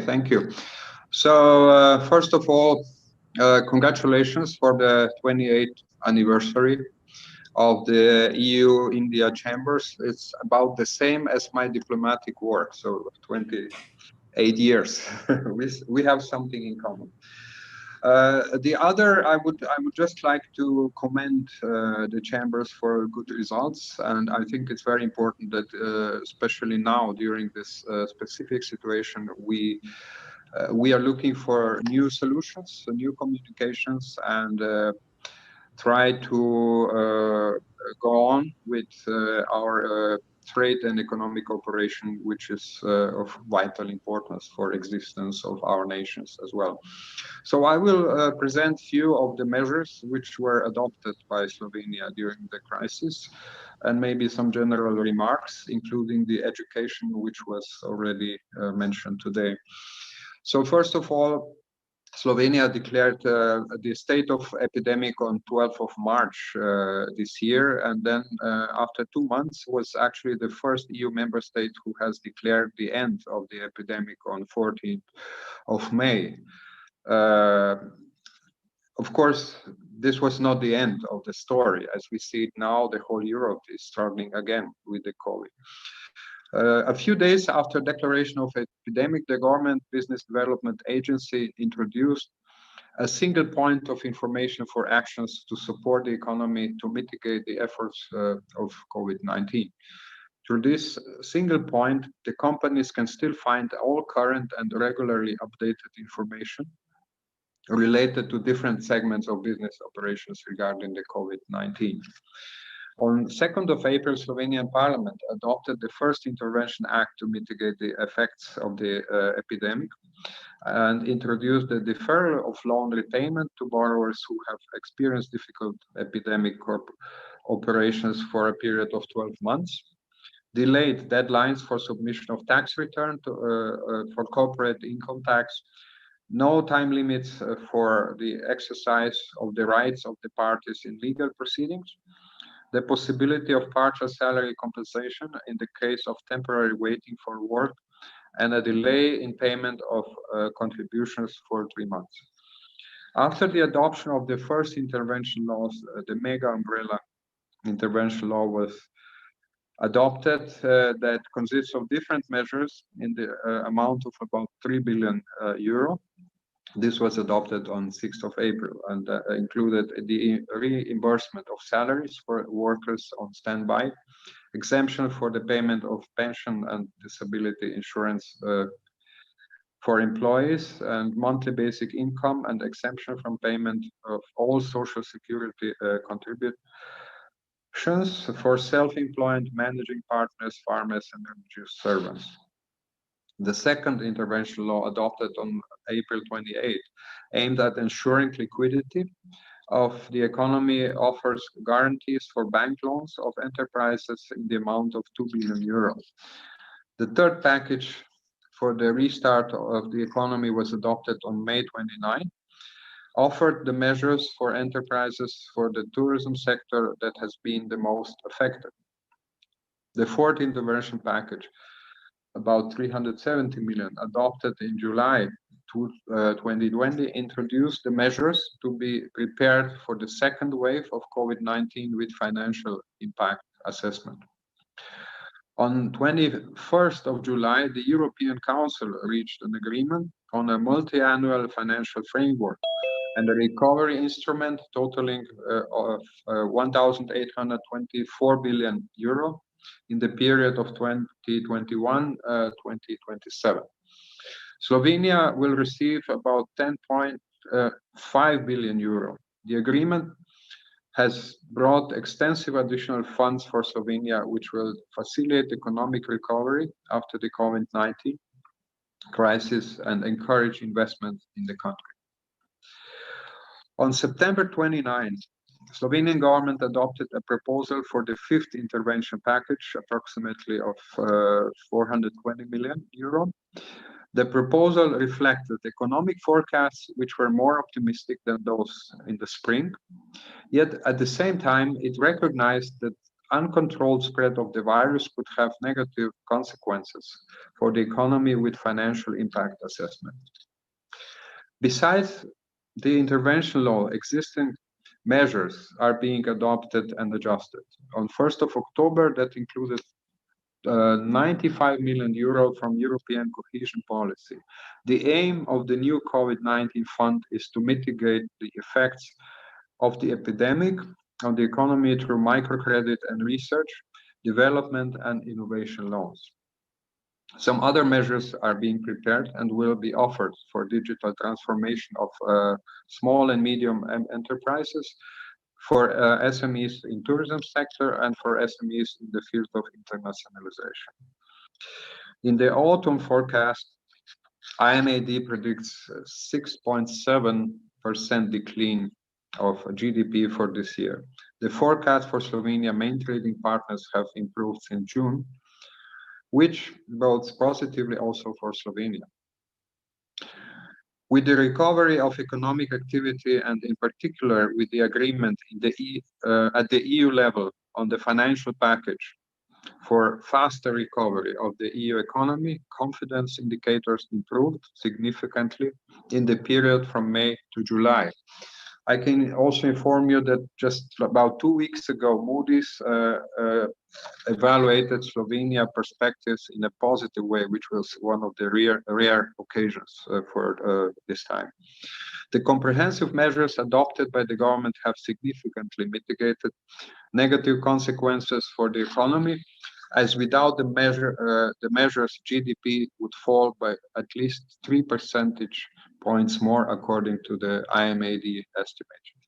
thank you. So first of all, congratulations for the 28th anniversary of the EU-India Chambers. It's about the same as my diplomatic work, so 28 years. we have something in common. The other, I would just like to commend the chambers for good results, and I think it's very important that, especially now during this specific situation, we are looking for new solutions, new communications, and try to go on with our trade and economic cooperation, which is of vital importance for existence of our nations as well. So I will present few of the measures which were adopted by Slovenia during the crisis, and maybe some general remarks, including the education, which was already mentioned today. So first of all, Slovenia declared the state of epidemic on 12th of March this year, and then after 2 months was actually the first EU member state who has declared the end of the epidemic on 14th of May. Of course, this was not the end of the story. As we see it now, the whole Europe is struggling again with the COVID. A few days after declaration of epidemic, the Government Business Development Agency introduced a single point of information for actions to support the economy to mitigate the efforts of COVID-19. Through this single point, the companies can still find all current and regularly updated information related to different segments of business operations regarding the COVID-19. On 2nd of April, Slovenian Parliament adopted the first intervention act to mitigate the effects of the epidemic and introduced the deferral of loan repayment to borrowers who have experienced difficult epidemic operations for a period of 12 months, delayed deadlines for submission of tax return for corporate income tax, no time limits for the exercise of the rights of the parties in legal proceedings, the possibility of partial salary compensation in the case of temporary waiting for work, and a delay in payment of contributions for 3 months. After the adoption of the first intervention laws, the mega umbrella intervention law was adopted that consists of different measures in the amount of about 3 billion euro. This was adopted on 6th of April and included the reimbursement of salaries for workers on standby, exemption for the payment of pension and disability insurance for employees, and monthly basic income, and exemption from payment of all social security contributions for self-employed managing partners, farmers, and religious servants. The second intervention law, adopted on April 28, aimed at ensuring liquidity of the economy, offers guarantees for bank loans of enterprises in the amount of 2 billion euros. The third package for the restart of the economy was adopted on May 29, offered the measures for enterprises for the tourism sector that has been the most affected. The fourth intervention package, about 370 million, adopted in July 2020, introduced the measures to be prepared for the second wave of COVID-19 with financial impact assessment. On 21st of July, the European Council reached an agreement on a multi-annual financial framework and a recovery instrument totaling of 1,824 billion euro in the period of 2021-2027. Slovenia will receive about 10.5 billion euro. The agreement has brought extensive additional funds for Slovenia, which will facilitate economic recovery after the COVID-19 crisis and encourage investment in the country. On September 29th, Slovenian government adopted a proposal for the fifth intervention package, approximately of 420 million euro. The proposal reflected economic forecasts which were more optimistic than those in the spring. Yet at the same time, it recognized that uncontrolled spread of the virus could have negative consequences for the economy with financial impact assessment. Besides the intervention law, existing measures are being adopted and adjusted. On 1st of October, that included 95 million euro from European cohesion policy. The aim of the new COVID-19 fund is to mitigate the effects of the epidemic on the economy through microcredit and research, development and innovation loans. Some other measures are being prepared and will be offered for digital transformation of small and medium enterprises, for SMEs in tourism sector, and for SMEs in the field of internationalization. In the autumn forecast, IMAD predicts 6.7% decline of GDP for this year. The forecast for Slovenia main trading partners have improved in June, which bodes positively also for Slovenia. With the recovery of economic activity and in particular with the agreement in at the EU level on the financial package for faster recovery of the EU economy, confidence indicators improved significantly in the period from May to July. I can also inform you that just about 2 weeks ago, Moody's evaluated Slovenia perspectives in a positive way, which was one of the rare occasions for this time. The comprehensive measures adopted by the government have significantly mitigated negative consequences for the economy, as without the measures, GDP would fall by at least 3 percentage points more, according to the IMAD estimation.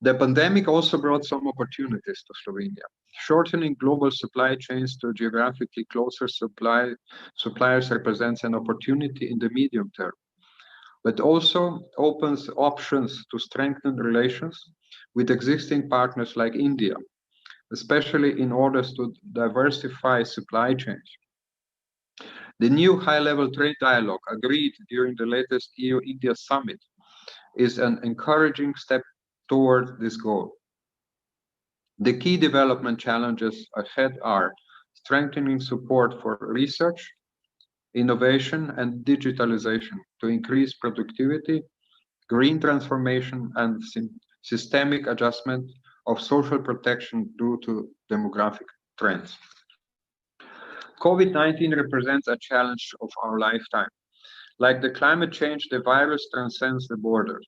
The pandemic also brought some opportunities to Slovenia. Shortening global supply chains to geographically closer suppliers represents an opportunity in the medium term, but also opens options to strengthen relations with existing partners like India, especially in order to diversify supply chains. The new high-level trade dialogue agreed during the latest EU-India summit is an encouraging step toward this goal. The key development challenges ahead are strengthening support for research, innovation, and digitalization to increase productivity, green transformation, and systemic adjustment of social protection due to demographic trends. COVID-19 represents a challenge of our lifetime. Like the climate change, the virus transcends the borders.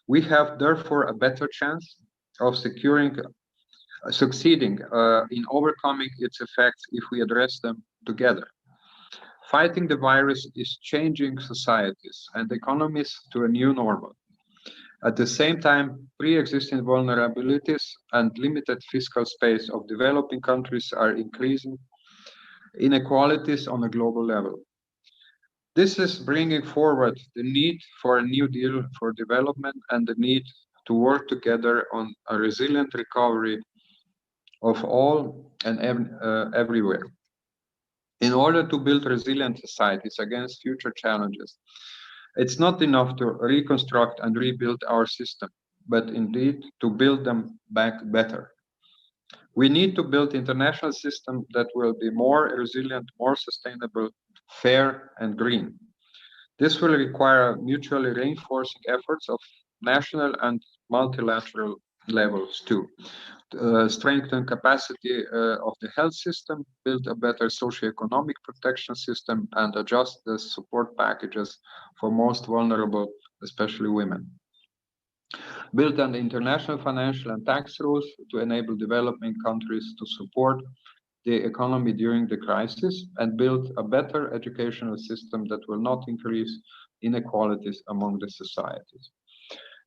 We have therefore a better chance of succeeding in overcoming its effects if we address them together. Fighting the virus is changing societies and economies to a new normal. At the same time, pre-existing vulnerabilities and limited fiscal space of developing countries are increasing inequalities on a global level. This is bringing forward the need for a new deal for development and the need to work together on a resilient recovery of all and everywhere. In order to build resilient societies against future challenges, it's not enough to reconstruct and rebuild our system, but indeed to build them back better. We need to build an international system that will be more resilient, more sustainable, fair, and green. This will require mutually reinforcing efforts of national and multilateral levels too. Strengthen capacity of the health system, build a better socioeconomic protection system, and adjust the support packages for most vulnerable, especially women. Build on the international financial and tax rules to enable developing countries to support the economy during the crisis, and build a better educational system that will not increase inequalities among the societies.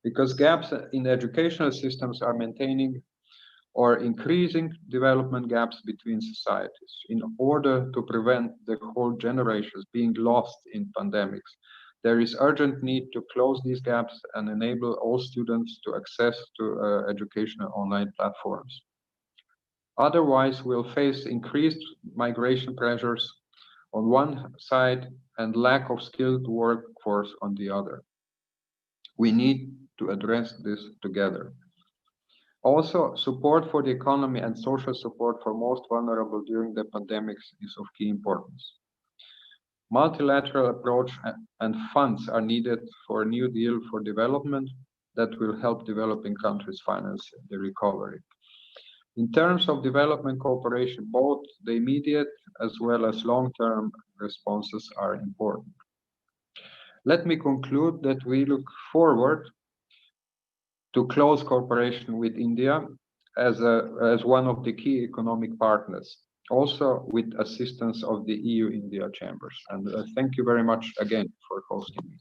Because gaps in educational systems are maintaining or increasing development gaps between societies. In order to prevent the whole generations being lost in pandemics, there is urgent need to close these gaps and enable all students to access to educational online platforms. Otherwise, we'll face increased migration pressures on one side and lack of skilled workforce on the other. We need to address this together. Also, support for the economy and social support for most vulnerable during the pandemics is of key importance. Multilateral approach and funds are needed for a new deal for development that will help developing countries finance the recovery. In terms of development cooperation, both the immediate as well as long-term responses are important. Let me conclude that we look forward to close cooperation with India as one of the key economic partners, also with assistance of the EU-India chambers. And thank you very much again for hosting me.